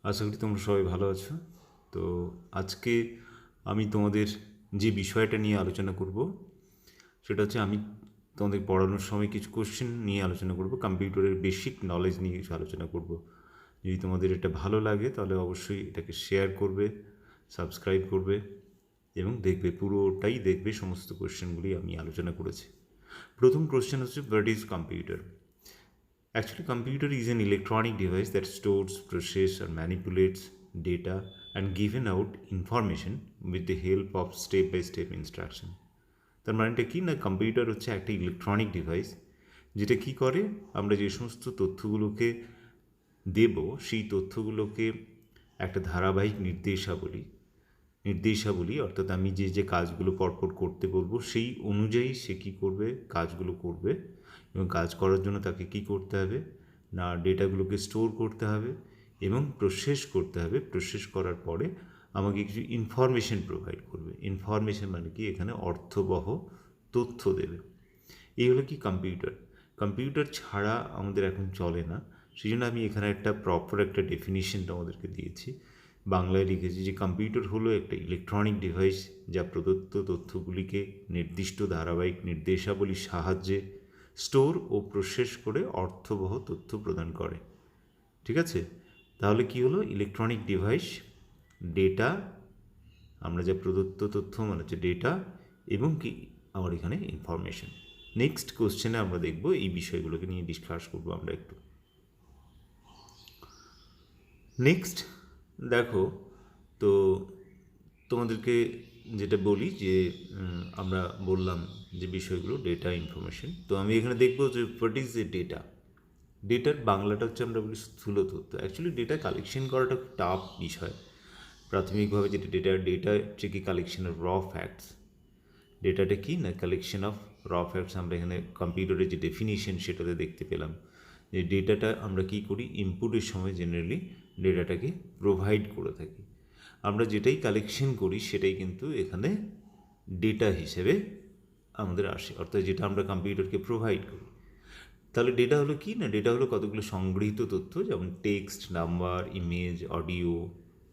আশা করি তোমরা সবাই ভালো আছো। তো আজকে আমি তোমাদের যে বিষয়টা নিয়ে আলোচনা করব সেটা হচ্ছে আমি তোমাদের পড়ানোর সময় কিছু কোশ্চেন নিয়ে আলোচনা করব, কম্পিউটারের বেসিক নলেজ নিয়ে কিছু আলোচনা করব। যদি তোমাদের এটা ভালো লাগে তাহলে অবশ্যই এটাকে শেয়ার করবে, সাবস্ক্রাইব করবে এবং দেখবে, পুরোটাই দেখবে, সমস্ত কোশ্চেনগুলি আমি আলোচনা করেছি। প্রথম কোশ্চেন হচ্ছে, what is computer? Actually, computer is an electronic device that stores, processes, or manipulates data and given out information with the help of step-by-step instruction. তার মানেটা কি না, কম্পিউটার হচ্ছে একটা ইলেকট্রনিক ডিভাইস যেটা কি করে, আমরা যে সমস্ত তথ্যগুলোকে দেব সেই তথ্যগুলোকে একটা ধারাবাহিক নির্দেশাবলী অর্থাৎ আমি যে যে কাজগুলো পরপর করতে বলবো সেই অনুযায়ী সে কী করবে, কাজগুলো করবে। এবং কাজ করার জন্য তাকে কি করতে হবে না, ডেটাগুলোকে স্টোর করতে হবে এবং প্রসেস করতে হবে। প্রসেস করার পরে আমাকে কিছু ইনফরমেশন প্রোভাইড করবে। ইনফরমেশন মানে কি, এখানে অর্থবহ তথ্য দেবে। এই হলো কি কম্পিউটার। কম্পিউটার ছাড়া আমাদের এখন চলে না, সেই জন্য আমি এখানে একটা প্রপার একটা ডেফিনিশন তোমাদেরকে দিয়েছি, বাংলায় লিখেছি যে কম্পিউটার হলো একটা ইলেকট্রনিক ডিভাইস যা প্রদত্ত তথ্যগুলিকে নির্দিষ্ট ধারাবাহিক নির্দেশাবলীর সাহায্যে স্টোর ও প্রসেস করে অর্থবহ তথ্য প্রদান করে। ঠিক আছে, তাহলে কি হলো ইলেকট্রনিক ডিভাইস, ডেটা, আমরা যা প্রদত্ত তথ্য মানে হচ্ছে ডেটা, এবং কি আমার এখানে ইনফরমেশন। নেক্সট কোশ্চেনে আমরা দেখব এই বিষয়গুলোকে নিয়ে ডিসকাস করবো আমরা একটু। নেক্সট দেখো, তো তোমাদেরকে যেটা বলি যে আমরা বললাম যে বিষয়গুলো ডেটা, ইনফরমেশন। তো আমি এখানে দেখবো যে হোয়াট ইজ এ ডেটা। ডেটার বাংলাটা হচ্ছে আমরা বলি স্থূল তথ্য। অ্যাকচুয়ালি ডেটা কালেকশন করাটা খুব টাফ বিষয়। প্রাথমিকভাবে যেটা ডেটা হচ্ছে কি কালেকশন অফ র ফ্যাক্টস। ডেটাটা কি না, কালেকশন অফ র ফ্যাক্টস। আমরা এখানে কম্পিউটারের যে ডেফিনিশন সেটাতে দেখতে পেলাম যে ডেটাটা আমরা কি করি, ইনপুটের সময় জেনারেলি ডেটাটাকে প্রোভাইড করে থাকি। আমরা যেটাই কালেকশন করি সেটাই কিন্তু এখানে ডেটা হিসেবে আমাদের আসে, অর্থাৎ যেটা আমরা কম্পিউটারকে প্রোভাইড করি। তাহলে ডেটা হলো কি না, ডেটা হলো কতগুলো সংগৃহীত তথ্য, যেমন text, number, image, audio,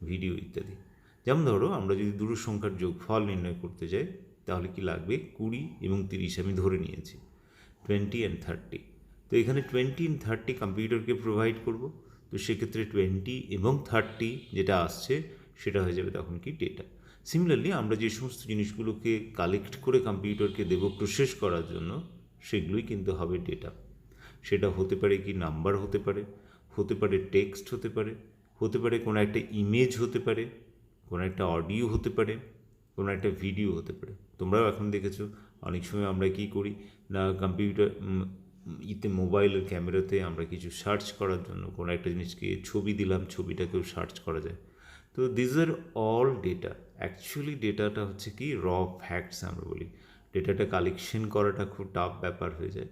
video ইত্যাদি। যেমন ধরো আমরা যদি দুটো সংখ্যার যোগফল নির্ণয় করতে যাই তাহলে কি লাগবে, 20 এবং 30 আমি ধরে নিয়েছি, 20 অ্যান্ড 30। তো এখানে 20 অ্যান্ড 30 কম্পিউটারকে প্রোভাইড করব। তো সেক্ষেত্রে 20 এবং 30 যেটা আসছে সেটা হয়ে যাবে তখন কি ডেটা। সিমিলারলি আমরা যে সমস্ত জিনিসগুলোকে কালেক্ট করে কম্পিউটারকে দেবো প্রসেস করার জন্য, সেগুলোই কিন্তু হবে ডেটা। সেটা হতে পারে কি নাম্বার, হতে পারে টেক্সট, হতে পারে কোনো একটা ইমেজ, হতে পারে কোনো একটা অডিও, হতে পারে কোনো একটা ভিডিও, হতে পারে। তোমরাও এখন দেখেছো অনেক সময় আমরা কি করি না, কম্পিউটার মোবাইলের ক্যামেরাতে আমরা কিছু সার্চ করার জন্য কোনো একটা জিনিসকে ছবি দিলাম, ছবিটাকেও সার্চ করা যায়। তো this are all data. Actually ডেটাটা হচ্ছে কি র ফ্যাক্টস আমরা বলি। ডেটাটা কালেকশন করাটা খুব টাফ ব্যাপার হয়ে যায়।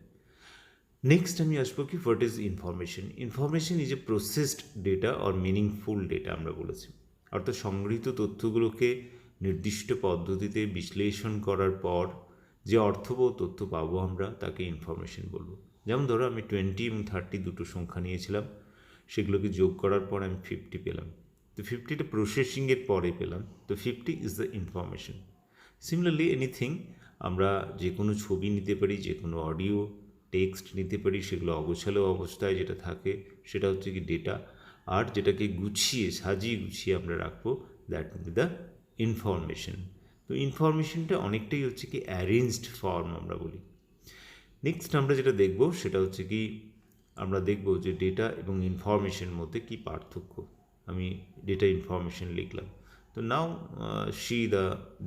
নেক্সট আমি আসবো কি, what is information. Information is a processed data or meaningful data আমরা বলেছি, অর্থাৎ সংগৃহীত তথ্যগুলোকে নির্দিষ্ট পদ্ধতিতে বিশ্লেষণ করার পর যে অর্থবহ তথ্য পাবো আমরা তাকে ইনফরমেশন বলবো। যেমন ধরো আমি 20 এবং 30 দুটো সংখ্যা নিয়েছিলাম, সেগুলোকে যোগ করার পর আমি 50 পেলাম। তো 50টা প্রসেসিংয়ের পরে পেলাম, তো 50 is the information. Similarly anything, আমরা যে কোনো ছবি নিতে পারি, যে কোনো অডিও, টেক্সট নিতে পারি, সেগুলো অগোছালো অবস্থায় যেটা থাকে সেটা হচ্ছে কি ডেটা। আর যেটাকে সাজিয়ে গুছিয়ে আমরা রাখবো, that will be the information. তো ইনফরমেশনটা অনেকটাই হচ্ছে কি অ্যারেঞ্জড ফর্ম আমরা বলি। নেক্সট আমরা যেটা দেখব সেটা হচ্ছে কি, আমরা দেখব যে ডেটা এবং ইনফরমেশনের মধ্যে কি পার্থক্য। আমি ডেটা, ইনফরমেশন লিখলাম। তো now see the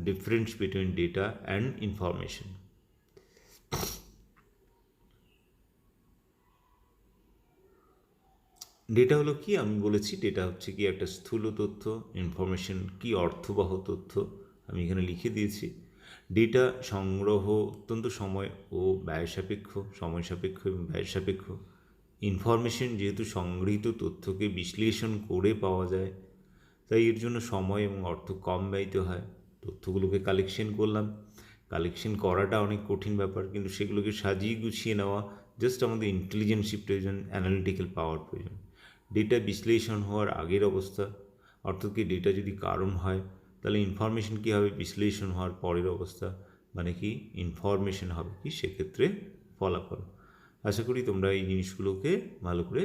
difference between data and information. Data হলো কি, আমি বলেছি ডেটা হচ্ছে কি একটা স্থূল তথ্য, ইনফরমেশন কি অর্থবহ তথ্য, আমি এখানে লিখে দিয়েছি। ডেটা সংগ্রহ অত্যন্ত সময় সাপেক্ষ এবং ব্যয় সাপেক্ষ। ইনফরমেশন যেহেতু সংগৃহীত তথ্যকে বিশ্লেষণ করে পাওয়া যায়, তাই এর জন্য সময় এবং অর্থ কম ব্যয়িত হয়। তথ্যগুলোকে কালেকশন করলাম, কালেকশন করাটা অনেক কঠিন ব্যাপার, কিন্তু সেগুলোকে সাজিয়ে গুছিয়ে নেওয়া জাস্ট আমাদের ইন্টেলিজেন্সি প্রয়োজন, অ্যানালিটিক্যাল পাওয়ার প্রয়োজন। ডেটা বিশ্লেষণ হওয়ার আগের অবস্থা, অর্থাৎ কি ডেটা যদি কারণ হয় তাহলে ইনফরমেশন কী হবে বিশ্লেষণ হওয়ার পরের অবস্থা, মানে কি ইনফরমেশন হবে কি সেক্ষেত্রে ফলাফল। আশা করি তোমরা এই জিনিসগুলোকে ভালো করে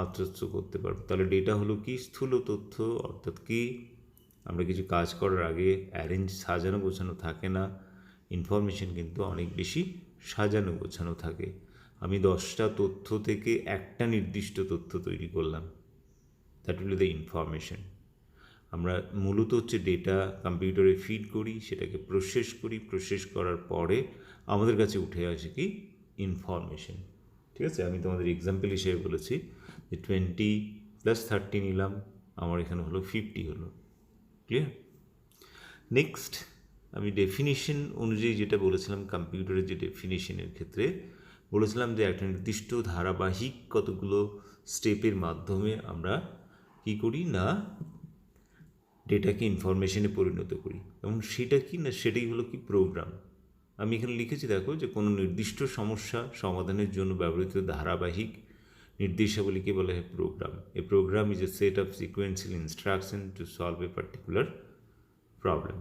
আত্মস্থ করতে পারবে। তাহলে ডেটা হলো কি স্থূল তথ্য, অর্থাৎ কি আমরা কিছু কাজ করার আগে অ্যারেঞ্জ সাজানো গোছানো থাকে না, ইনফরমেশন কিন্তু অনেক বেশি সাজানো গোছানো থাকে। আমি 10টা তথ্য থেকে একটা নির্দিষ্ট তথ্য তৈরি করলাম, that will be the information. আমরা মূলত হচ্ছে ডেটা কম্পিউটারে ফিড করি, সেটাকে প্রসেস করার পরে আমাদের কাছে উঠে আসে কি ইনফরমেশন। ঠিক আছে, আমি তোমাদের এক্সাম্পল হিসেবে বলেছি যে 20 + 30 নিলাম, আমার এখানে হলো 50 হলো। ক্লিয়ার? নেক্সট আমি ডেফিনিশন অনুযায়ী যেটা বলেছিলাম, কম্পিউটারের যে ডেফিনিশনের ক্ষেত্রে বলেছিলাম যে একটা নির্দিষ্ট ধারাবাহিক কতগুলো স্টেপের মাধ্যমে আমরা কি করি না ডেটাকে ইনফরমেশনে পরিণত করি, এবং সেটা কি না সেটাই হলো কি প্রোগ্রাম। আমি এখানে লিখেছি দেখো যে কোনো নির্দিষ্ট সমস্যা সমাধানের জন্য ব্যবহৃত ধারাবাহিক নির্দেশাবলীকে বলা হয় program. A program is a set of sequential instruction to solve a particular problem.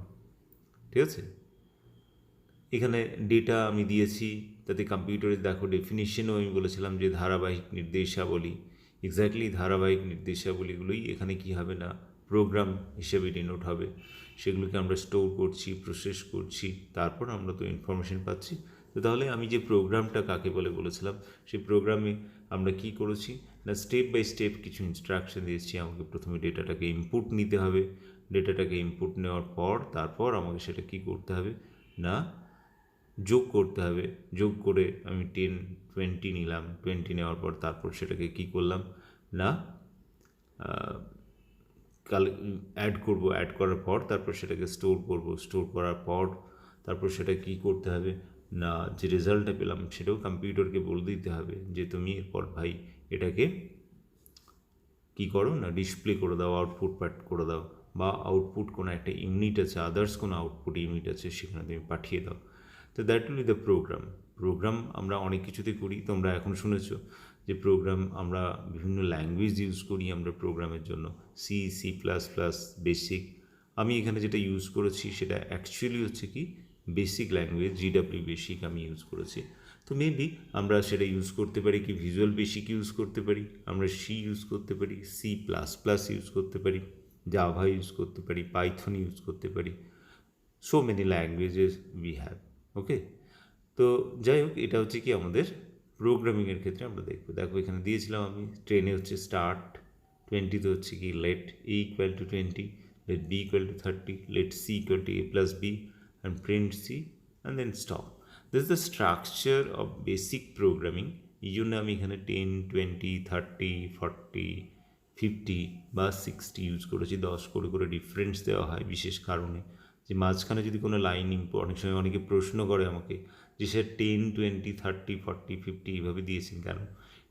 ঠিক আছে, এখানে ডেটা আমি দিয়েছি, তাতে কম্পিউটারে দেখো ডেফিনিশনও আমি বলেছিলাম যে ধারাবাহিক নির্দেশাবলী, এক্স্যাক্টলি ধারাবাহিক নির্দেশাবলীগুলোই এখানে কি হবে না প্রোগ্রাম হিসেবে ডিনোট হবে। সেগুলোকে আমরা স্টোর করছি, প্রসেস করছি, তারপর আমরা তো ইনফরমেশন পাচ্ছি। তো তাহলে আমি যে প্রোগ্রামটা কাকে বলে বলেছিলাম, সেই প্রোগ্রামে আমরা কি করেছি না স্টেপ বাই স্টেপ কিছু ইনস্ট্রাকশন দিয়েছি। আমাকে প্রথমে ডেটাটাকে ইনপুট নিতে হবে, ডেটাটাকে ইনপুট নেওয়ার পর তারপর আমাকে সেটা কি করতে হবে না যোগ করতে হবে। যোগ করে আমি 20 নিলাম, 20 নেওয়ার পর তারপর সেটাকে কি করলাম না অ্যাড করব, অ্যাড করার পর তারপর সেটাকে স্টোর করব, স্টোর করার পর তারপর সেটা কি করতে হবে না যে রেজাল্টটা পেলাম সেটাও কম্পিউটারকে বলে দিতে হবে যে তুমি এরপর ভাই এটাকে কি করো না ডিসপ্লে করে দাও, আউটপুট পাঠ করে দাও, বা আউটপুট কোনো একটা ইউনিট আছে, আদার্স কোনো আউটপুট ইউনিট আছে সেখানে তুমি পাঠিয়ে দাও। তো that will be the program. Program আমরা অনেক কিছুতে করি, তোমরা এখন শুনেছ যে প্রোগ্রাম আমরা বিভিন্ন ল্যাঙ্গুয়েজ ইউজ করি আমরা প্রোগ্রামের জন্য, C++, বেসিক। আমি এখানে যেটা ইউজ করেছি সেটা অ্যাকচুয়ালি হচ্ছে কি বেসিক ল্যাঙ্গুয়েজ, GW বেসিক আমি ইউজ করেছি। তো মেবি আমরা সেটা ইউজ করতে পারি কি ভিজুয়াল বেসিক ইউজ করতে পারি, আমরা C ইউজ করতে পারি, C++ ইউজ করতে পারি, জাভা ইউজ করতে পারি, পাইথন ইউজ করতে পারি। So many languages we have. Okay, তো যাই হোক এটা হচ্ছে কি আমাদের প্রোগ্রামিংয়ের ক্ষেত্রে আমরা দেখবো। দেখো এখানে দিয়েছিলাম আমি 10 হচ্ছে স্টার্ট, 20 হচ্ছে কি late A = 20, let B = 30, let C = A + B and print C and then stop. This is the structure of basic programming. এই জন্য আমি এখানে 10, 20, 30, 40, 50 বা 60 ইউজ করেছি। 10 করে করে ডিফারেন্স দেওয়া হয় বিশেষ কারণে, যে মাঝখানে যদি কোনো লাইন অনেক সময় অনেকে প্রশ্ন করে আমাকে যে স্যার 10, 20, 30, 40, 50 এইভাবে দিয়েছেন কেন?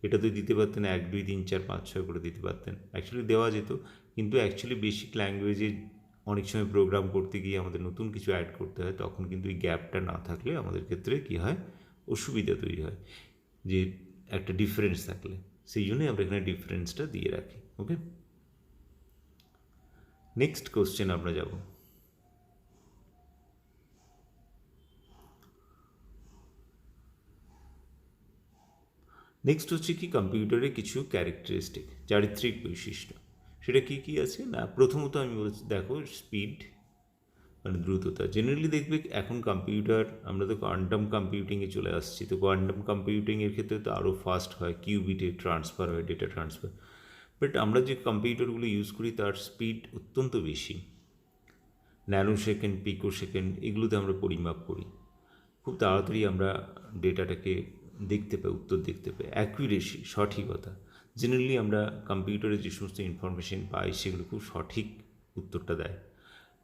এটা তো দিতে পারতেন 1, 2, 3, 4, 5, 6 করে দিতে পারতেন। অ্যাকচুয়ালি দেওয়া যেত, কিন্তু অ্যাকচুয়ালি বেসিক ল্যাঙ্গুয়েজে অনেক সময় প্রোগ্রাম করতে গিয়ে আমাদের নতুন কিছু অ্যাড করতে হয়, তখন কিন্তু এই গ্যাপটা না থাকলে আমাদের ক্ষেত্রে কী হয় অসুবিধা তৈরি হয়, যে একটা ডিফারেন্স থাকলে। সেই জন্যই আমরা এখানে ডিফারেন্সটা দিয়ে রাখি। ওকে, নেক্সট কোশ্চেন আমরা যাব। নেক্সট হচ্ছে কি কম্পিউটারের কিছু ক্যারেক্টারিস্টিক, চারিত্রিক বৈশিষ্ট্য। সেটা কী কী আছে না প্রথমত আমি বলছি দেখো স্পিড মানে দ্রুততা। জেনারেলি দেখবে এখন কম্পিউটার আমরা তো কোয়ান্টাম কম্পিউটিংয়ে চলে আসছি, তো কোয়ান্টাম কম্পিউটিংয়ের ক্ষেত্রে তো আরও ফাস্ট হয়, কিউবিটে ট্রান্সফার হয় ডেটা ট্রান্সফার। বাট আমরা যে কম্পিউটারগুলো ইউজ করি তার স্পিড অত্যন্ত বেশি, ন্যানো সেকেন্ড, পিকো সেকেন্ড এগুলোতে আমরা পরিমাপ করি। খুব তাড়াতাড়ি আমরা ডেটাটাকে দেখতে পাই, উত্তর দেখতে পাই। অ্যাকুরেসি সঠিকতা, জেনারেলি আমরা কম্পিউটারে যে সমস্ত ইনফরমেশন পাই সেগুলো খুব সঠিক উত্তরটা দেয়।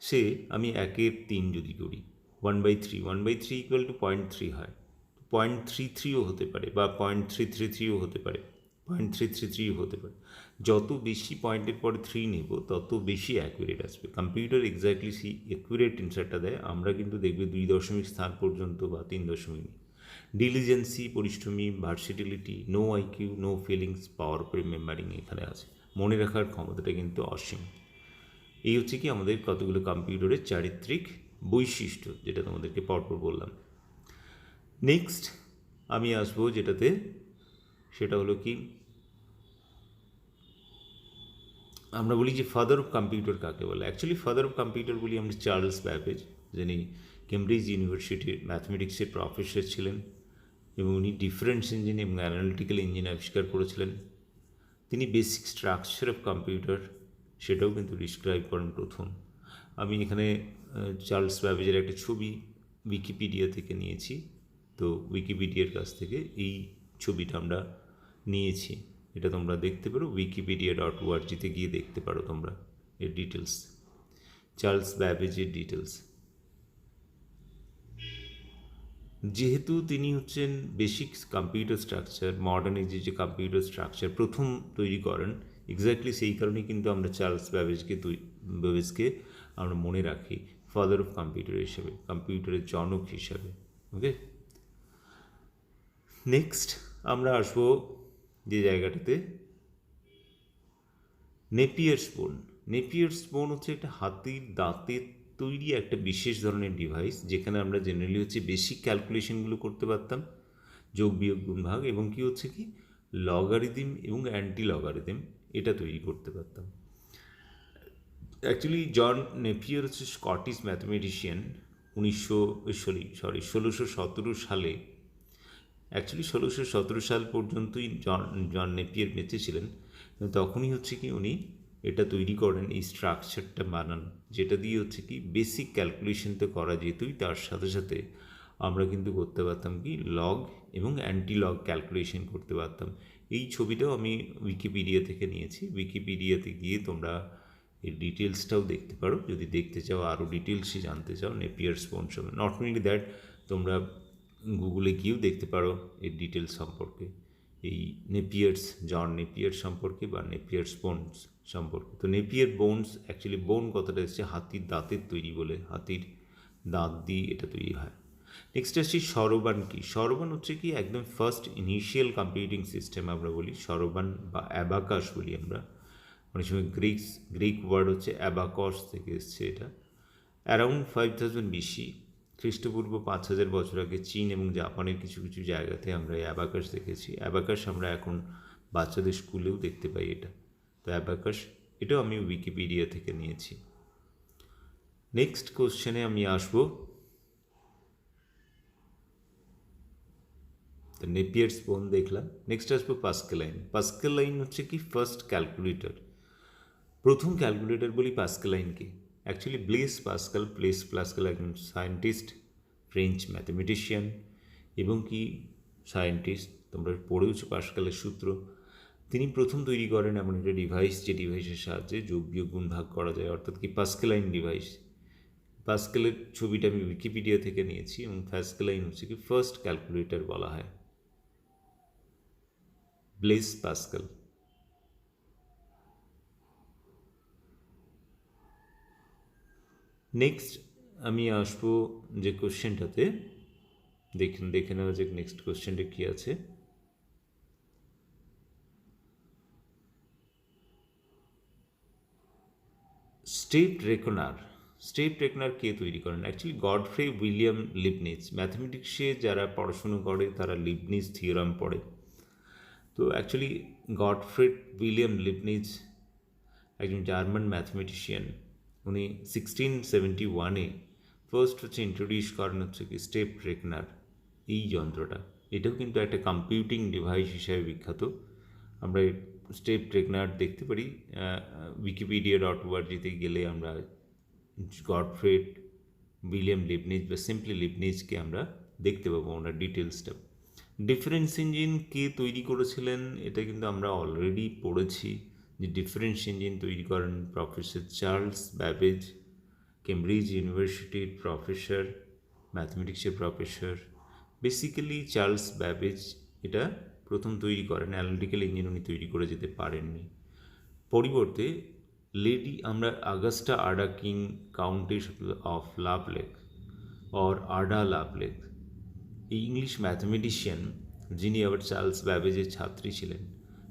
সে আমি 1/3 যদি করি 1/3, 1/3 = 0.3 হয়, 0.33ও হতে পারে বা 0.333ও হতে পারে, 0.333ও হতে পারে। যত বেশি পয়েন্টের পরে 3 নেব তত বেশি অ্যাকুরেট আসবে। কম্পিউটার এক্স্যাক্টলি সেই অ্যাকুরেট অ্যান্সারটা দেয়, আমরা কিন্তু দেখবে 2 দশমিক স্থান পর্যন্ত বা 3 দশমিক। ডিলিজেন্সি, পরিশ্রমী, versatility, no IQ, no feelings, power of remembering এখানে আছে। মনে রাখার ক্ষমতাটা কিন্তু অসীম। এই হচ্ছে কি আমাদের কতগুলো কম্পিউটারের চারিত্রিক বৈশিষ্ট্য, যেটা তোমাদেরকে পরপর বললাম। নেক্সট আমি আসবো যেটাতে, সেটা হলো কি আমরা বলি যে ফাদার অফ কম্পিউটার কাকে বলে। অ্যাকচুয়ালি ফাদার অফ কম্পিউটার বলি আমরা চার্লস ব্যাবেজ, যিনি কেমব্রিজ ইউনিভার্সিটির ম্যাথমেটিক্সের প্রফেসর ছিলেন এবং উনি ডিফারেন্স ইঞ্জিন এবং অ্যানালিটিক্যাল ইঞ্জিন আবিষ্কার করেছিলেন। তিনি বেসিক স্ট্রাকচার অফ কম্পিউটার সেটাও কিন্তু ডিসক্রাইব করেন প্রথম। আমি এখানে চার্লস ব্যাবেজের একটা ছবি উইকিপিডিয়া থেকে নিয়েছি, তো উইকিপিডিয়ার কাছ থেকে এই ছবিটা আমরা নিয়েছি। এটা তোমরা দেখতে পারো wikipedia.org-তে গিয়ে দেখতে পারো তোমরা এর ডিটেলস, চার্লস ব্যাবেজের ডিটেলস। যেহেতু তিনি হচ্ছেন বেসিক কম্পিউটার স্ট্রাকচার, মডার্ন এজে যে কম্পিউটার স্ট্রাকচার প্রথম তৈরি করেন, এক্স্যাক্টলি সেই কারণেই কিন্তু আমরা চার্লস ব্যাবেজকে আমরা মনে রাখি ফাদার অফ কম্পিউটার হিসাবে, কম্পিউটারের জনক হিসাবে। ওকে, নেক্সট আমরা আসবো যে জায়গাটাতে, নেপিয়ার্স বোন। নেপিয়ার্স বোন হচ্ছে একটা হাতির দাঁতের তৈরি একটা বিশেষ ধরনের ডিভাইস, যেখানে আমরা জেনারেলি হচ্ছে বেসিক ক্যালকুলেশনগুলো করতে পারতাম, যোগ বিয়োগ গুণ ভাগ, এবং কি হচ্ছে কি লগারিদম এবং অ্যান্টি লগারিদম এটা তৈরি করতে পারতাম। অ্যাকচুয়ালি জন নেপিয়ার হচ্ছে স্কটিশ ম্যাথমেটিশিয়ান। 1617 সালে, অ্যাকচুয়ালি 1617 সাল পর্যন্তই জন নেপিয়ার বেঁচে ছিলেন। তখনই হচ্ছে কি উনি এটা তৈরি করেন, এই স্ট্রাকচারটা বানান, যেটা দিয়ে হচ্ছে কি বেসিক ক্যালকুলেশন তো করা যেতই, তার সাথে সাথে আমরা কিন্তু করতে পারতাম কি লগ এবং অ্যান্টি লগ ক্যালকুলেশন করতে পারতাম। এই ছবিটাও আমি উইকিপিডিয়া থেকে নিয়েছি, উইকিপিডিয়াতে গিয়ে তোমরা এর ডিটেলসটাও দেখতে পারো যদি দেখতে চাও, আরও ডিটেলসই জানতে চাও নেপিয়ার্স বোন সম্বন্ধে। নট অনলি দ্যাট, তোমরা গুগলে গিয়েও দেখতে পারো এর ডিটেলস সম্পর্কে, এই নেপিয়ার্স, জন নেপিয়ার সম্পর্কে বা নেপিয়ার্স বোনস সম্পর্কে। তো নেপিয়ার বোনস, অ্যাকচুয়ালি বোন কথাটা এসেছে হাতির দাঁতের তৈরি বলে, হাতির দাঁত দিয়ে এটা তৈরি হয়। নেক্সট আসছি সরবান কি। সরবান হচ্ছে কি একদম ফার্স্ট ইনিশিয়াল কম্পিউটিং সিস্টেম আমরা বলি, সরবান বা অ্যাবাকাস বলি আমরা। অনেক সময় গ্রিক ওয়ার্ড হচ্ছে অ্যাবাকস থেকে এসছে এটা। অ্যারাউন্ড 5000 BC, খ্রিস্টপূর্ব 5000 বছর আগে চীন এবং জাপানের কিছু কিছু জায়গাতে আমরা এই অ্যাবাকাস দেখেছি। অ্যাবাকাস আমরা এখন বাচ্চাদের স্কুলেও দেখতে পাই এটা। তো অ্যাবাকাস এটাও আমি উইকিপিডিয়া থেকে নিয়েছি। নেক্সট কোশ্চেনে আমি আসবো, তো নেপিয়ার্স বোন দেখলাম। নেক্সট আসবো পাস্কেলাইন। পাস্কেলাইন হচ্ছে কি ফার্স্ট ক্যালকুলেটর, প্রথম ক্যালকুলেটর বলি পাস্কেলাইনকে। অ্যাকচুয়ালি ব্লেস পাস্কেল একজন সায়েন্টিস্ট, ফ্রেঞ্চ ম্যাথমেটিশিয়ান এবং কি সায়েন্টিস্ট, তোমরা পড়েওছো পাস্কেলের সূত্র। তিনি প্রথম তৈরি করেন এমন একটা ডিভাইস, যে ডিভাইসের সাহায্যে যোগ বিয়োগ গুণ ভাগ করা যায়, অর্থাৎ কি পাস্কেলাইন ডিভাইস। পাস্কেলের ছবিটা আমি উইকিপিডিয়া থেকে নিয়েছি এবং পাস্কেলাইন হচ্ছে কি ফার্স্ট ক্যালকুলেটর বলা হয়, ব্লেস পাস্কেল। নেক্সট আমি আসবো যে কোশ্চেনটাতে, দেখে নেওয়া যাক নেক্সট কোশ্চেনটা কী আছে। স্টেপ রেকনার কে তৈরি করেন? Actually Godfrey William Leibniz. ম্যাথমেটিক্সে যারা পড়াশুনো করে তারা লিবনিজ থিওরাম পড়ে। তো অ্যাকচুয়ালি গডফ্রে উইলিয়াম লিবনিজ একজন জার্মান ম্যাথমেটিশিয়ান। উনি 1671-এ ফার্স্ট হচ্ছে ইন্ট্রোডিউস করেন হচ্ছে কি স্টেপ রেকনার, এই যন্ত্রটা। এটাও কিন্তু একটা কম্পিউটিং ডিভাইস হিসাবে বিখ্যাত। আমরা স্টেপ রেকনার দেখতে পারি wikipedia.org-তে গেলে আমরা গডফ্রে উইলিয়াম লিবনিজ বা সিম্পলি লিবনিজকে আমরা দেখতে পাবো ওনার ডিটেলসটা। ডিফারেন্স ইঞ্জিন কে তৈরি করেছিলেন এটা কিন্তু আমরা অলরেডি পড়েছি, যে ডিফারেন্স ইঞ্জিন তৈরি করেন প্রফেসর চার্লস ব্যাবেজ, কেমব্রিজ ইউনিভার্সিটির প্রফেসর, ম্যাথমেটিক্সের প্রফেসর। বেসিক্যালি চার্লস ব্যাবেজ এটা প্রথম তৈরি করেন, অ্যানালিটিক্যাল ইঞ্জিন উনি তৈরি করে যেতে পারেননি। পরিবর্তে আমরা আগস্টা আডা কিং, কাউন্টেস অফ লাভলেক অর আডা লাভলেক, এই ইংলিশ ম্যাথমেটিশিয়ান যিনি আবার চার্লস ব্যাবেজের ছাত্রী ছিলেন,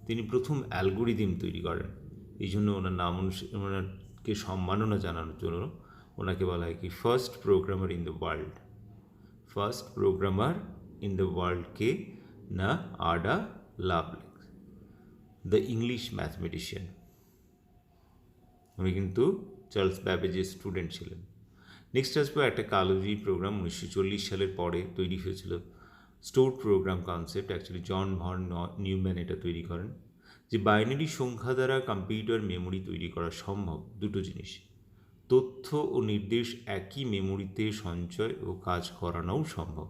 তিনি প্রথম অ্যালগোরিদম তৈরি করেন। এই জন্য ওনার নাম ওনাকে সম্মাননা জানানোর জন্য ওনাকে বলা হয় কি first programmer in the world. First programmer in the world কে না, Ada Lovelace, the English mathematician. উনি কিন্তু চার্লস ব্যাবেজের স্টুডেন্ট ছিলেন। নেক্সট আসবো একটা কালোজি প্রোগ্রাম 1940 সালের পরে তৈরি হয়েছিল। Store program concept, actually John von Neumann এটা তৈরি করেন, যে বাইনারি সংখ্যা দ্বারা কম্পিউটার মেমোরি তৈরি করা সম্ভব। দুটো জিনিস, তথ্য ও নির্দেশ একই মেমোরিতে সঞ্চয় ও কাজ করানোও সম্ভব।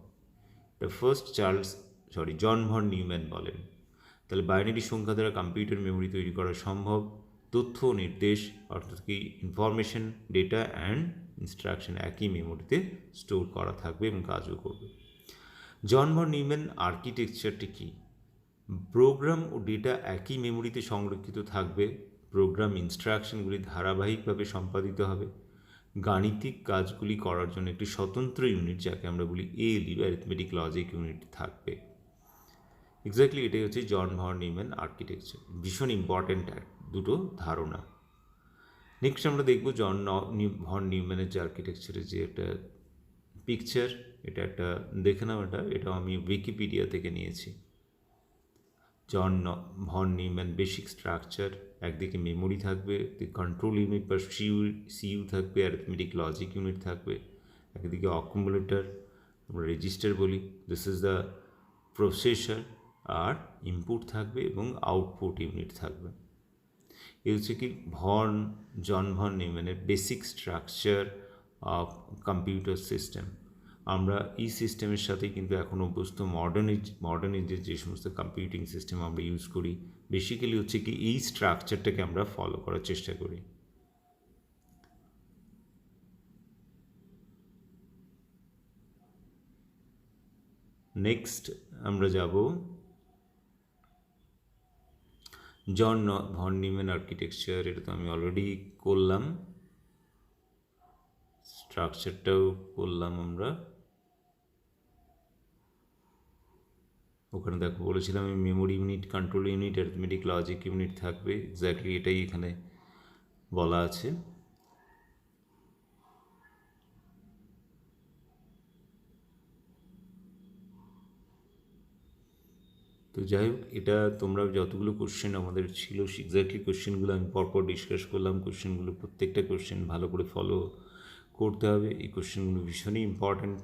এটা জন ভন নিউম্যান বলেন। তাহলে বাইনারি সংখ্যা দ্বারা কম্পিউটার মেমোরি তৈরি করা সম্ভব, তথ্য ও নির্দেশ অর্থাৎ কি ইনফরমেশন, ডেটা অ্যান্ড ইনস্ট্রাকশন একই মেমোরিতে স্টোর করা থাকবে এবং কাজও করবে। জন ভন নিউম্যান আর্কিটেকচারটি কি? প্রোগ্রাম ও ডেটা একই মেমোরিতে সংরক্ষিত থাকবে, প্রোগ্রাম ইনস্ট্রাকশনগুলি ধারাবাহিকভাবে সম্পাদিত হবে, গাণিতিক কাজগুলি করার জন্য একটি স্বতন্ত্র ইউনিট, যাকে আমরা বলি এএলইউ, অ্যারিথমেটিক লজিক ইউনিট থাকবে। এক্স্যাক্টলি এটাই হচ্ছে জন ভন নিউম্যান আর্কিটেকচার। ভীষণ ইম্পর্ট্যান্ট দুটো ধারণা। নেক্সট আমরা দেখব ভন নিউম্যানের যে আর্কিটেকচারের যে একটা পিকচার, এটা একটা দেখে নাও। এটাও আমি উইকিপিডিয়া থেকে নিয়েছি। ভন নিউম্যান বেসিক স্ট্রাকচার, একদিকে মেমোরি থাকবে, কন্ট্রোল ইউনিট বা সিইউ থাকবে, অ্যারিথমেটিক লজিক ইউনিট থাকবে, একদিকে অ্যাকুমুলেটর আমরা রেজিস্টার বলি, দিস ইজ দ্য প্রসেসর, আর ইনপুট থাকবে এবং আউটপুট ইউনিট থাকবে। এই হচ্ছে কি জন ভন নিউম্যানের basic structure of computer system. আমরা এই সিস্টেমের সাথে কিন্তু এখন অভ্যস্ত মডার্ন এজের যে সমস্ত কম্পিউটিং সিস্টেম আমরা ইউজ করি, বেসিক্যালি হচ্ছে কি এই স্ট্রাকচারটাকে আমরা ফলো করার চেষ্টা করি। নেক্সট আমরা যাব জন ভন নিউম্যান আর্কিটেকচার। এটা তো আমি অলরেডি করলাম, স্ট্রাকচারটাও করলাম আমরা। ওখানে দেখো বলেছিলাম আমি memory unit, control unit, arithmetic logic unit থাকবে। এক্স্যাক্টলি এটাই এখানে বলা আছে। তো যাই হোক, এটা তোমরা যতগুলো কোশ্চেন আমাদের ছিল, এক্স্যাক্টলি কোশ্চেনগুলো আমি পরপর ডিসকাস করলাম। কোশ্চেনগুলো প্রত্যেকটা কোশ্চেন ভালো করে ফলো করতে হবে। এই কোশ্চেনগুলো ভীষণই ইম্পর্ট্যান্ট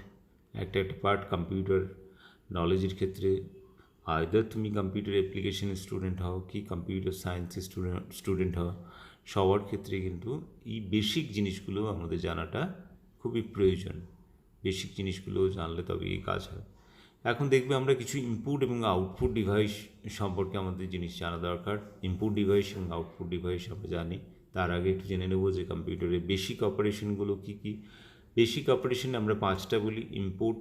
একটা পার্ট কম্পিউটার নলেজের ক্ষেত্রে। আইদার তুমি কম্পিউটার অ্যাপ্লিকেশনের স্টুডেন্ট হও কি কম্পিউটার সায়েন্সের স্টুডেন্ট হও, সবার ক্ষেত্রে কিন্তু এই বেসিক জিনিসগুলো আমাদের জানাটা খুবই প্রয়োজন। বেসিক জিনিসগুলো জানলে তবে এই কাজ হয়। এখন দেখবে আমরা কিছু ইনপুট এবং আউটপুট ডিভাইস সম্পর্কে আমাদের জিনিস জানা দরকার। ইনপুট ডিভাইস এবং আউটপুট ডিভাইস আমরা জানি, তার আগে একটু জেনে নেব যে কম্পিউটারের বেসিক অপারেশনগুলো কী কী। বেসিক অপারেশন আমরা 5টা বলি। ইনপুট,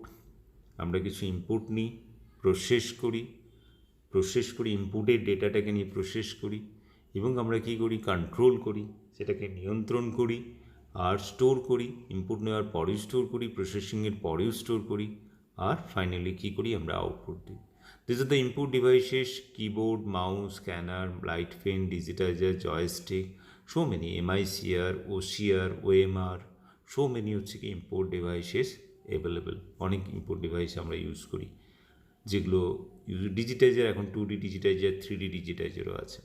আমরা কিছু ইনপুট নিই, প্রসেস করি ইনপুটের ডেটাটাকে নিয়ে প্রসেস করি, এবং আমরা কী করি, কন্ট্রোল করি, সেটাকে নিয়ন্ত্রণ করি, আর স্টোর করি। ইনপুট নেওয়ার পরেও স্টোর করি, প্রসেসিংয়ের পরেও স্টোর করি, আর ফাইনালি কী করি, আমরা আউটপুট দিই। This are the input devices: keyboard, mouse, scanner, light pen, digitizer, joystick, so many, MICR, OCR, OMR, so many হচ্ছে কি ইনপুট ডিভাইসেস অ্যাভেলেবেল। অনেক ইনপুট ডিভাইস আমরা ইউজ করি, যেগুলো ডিজিটাইজার, এখন 2D ডিজিটাইজার, 3D ডিজিটাইজারও আছে।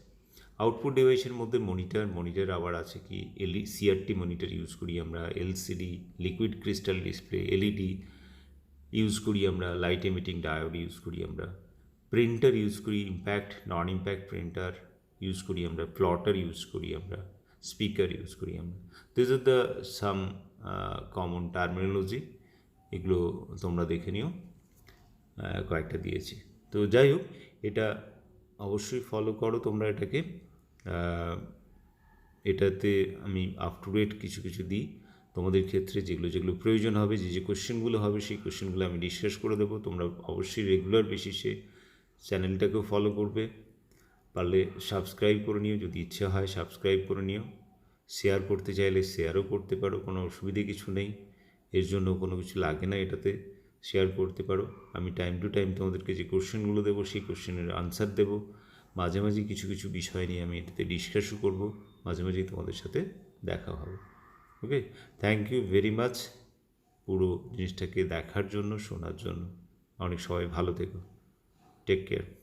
আউটপুট ডিভাইসের মধ্যে মনিটর আবার আছে কি CRT মনিটর ইউজ করি আমরা, LCD, liquid crystal display, LED use করি আমরা, লাইট এমিটিং ডায়োড ইউজ করি আমরা, প্রিন্টার ইউজ করি, ইম্প্যাক্ট, নন ইম্প্যাক্ট প্রিন্টার ইউজ করি আমরা, প্লটার ইউজ করি আমরা, স্পিকার ইউজ করি আমরা। This are the some common terminology, এগুলো তোমরা দেখে নিও, কয়েকটা দিয়েছি। তো যাই হোক, এটা অবশ্যই ফলো করো তোমরা এটাকে। এটাতে আমি আপ টু ডেট কিছু দিই তোমাদের ক্ষেত্রে, যেগুলো প্রয়োজন হবে, যে কোশ্চেনগুলো হবে সেই কোশ্চেনগুলো আমি ডিসকাস করে দেবো। তোমরা অবশ্যই রেগুলার বেসিসে চ্যানেলটাকেও ফলো করবে, পারলে সাবস্ক্রাইব করে নিও, যদি ইচ্ছা হয় সাবস্ক্রাইব করে নিও। শেয়ার করতে চাইলে শেয়ারও করতে পারো, কোনো অসুবিধে কিছু নেই, এর জন্য কোনো কিছু লাগে না, এটাতে শেয়ার করতে পারো। আমি টাইম টু টাইম তোমাদেরকে যে কোশ্চেনগুলো দেবো সেই কোশ্চেনের আনসার দেবো। মাঝে মাঝে কিছু কিছু বিষয় নিয়ে আমি এটাতে ডিসকাসও করবো, মাঝে মাঝেই তোমাদের সাথে দেখা হবে। ওকে, থ্যাংক ইউ ভেরি মাচ পুরো জিনিসটাকে দেখার জন্য, শোনার জন্য। অনেক সবাই ভালো থেকো, টেক কেয়ার।